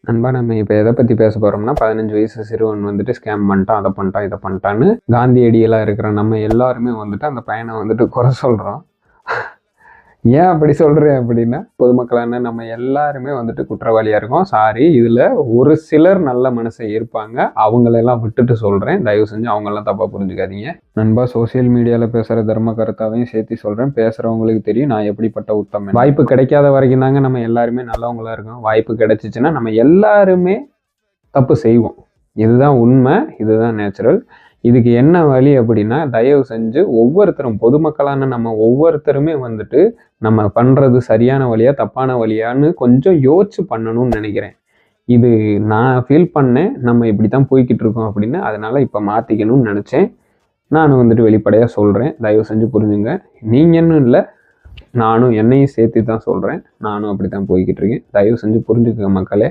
நண்பா, நம்ம இப்போ எதை பற்றி பேச போகிறோம்னா 15 வயசு சிறுவன் வந்துட்டு ஸ்கேம் பண்ணிட்டான், அதை பண்ணிட்டான், இதை பண்ணிட்டான்னு காந்தியடியெல்லாம் இருக்கிற நம்ம எல்லாருமே வந்துட்டு அந்த பையனை வந்துட்டு குறை சொல்கிறோம். ஏன் அப்படி சொல்கிறேன் அப்படின்னா, பொதுமக்களான நம்ம எல்லாருமே வந்துட்டு குற்றவாளியாக இருக்கோம். சாரி, இதில் ஒரு சிலர் நல்ல மனசை இருப்பாங்க, அவங்களெல்லாம் விட்டுட்டு சொல்கிறேன். தயவு செஞ்சு அவங்கெல்லாம் தப்பாக புரிஞ்சுக்காதீங்க. நண்பா, சோசியல் மீடியாவில் பேசுகிற தர்ம கருத்தாவையும் சேர்த்து சொல்கிறேன். பேசுகிறவங்களுக்கு தெரியும் நான் எப்படிப்பட்ட உத்தமன். வாய்ப்பு கிடைக்காத வரைக்கும் தாங்க நம்ம எல்லாருமே நல்லவங்களா இருக்கோம். வாய்ப்பு கிடைச்சிச்சுன்னா நம்ம எல்லாருமே தப்பு செய்வோம். இதுதான் உண்மை, இதுதான் நேச்சுரல். இதுக்கு என்ன வழி அப்படின்னா, தயவு செஞ்சு ஒவ்வொருத்தரும், பொதுமக்களான நம்ம ஒவ்வொருத்தருமே வந்துட்டு நம்ம பண்ணுறது சரியான வழியா தப்பான வழியான்னு கொஞ்சம் யோசிச்சு பண்ணணும்னு நினைக்கிறேன். இது நான் ஃபீல் பண்ணேன், நம்ம இப்படி தான் போய்கிட்டு இருக்கோம் அப்படின்னு. அதனால் இப்போ மாற்றிக்கணும்னு நினச்சேன். நான் வந்துட்டு வெளிப்படையாக சொல்கிறேன், தயவு செஞ்சு புரிஞ்சுங்க. நீங்கன்னு இல்லை, நானும் என்னையும் சேர்த்து தான் சொல்கிறேன். நானும் அப்படி தான் போய்கிட்டு இருக்கேன். தயவு செஞ்சு புரிஞ்சுக்க மக்களே.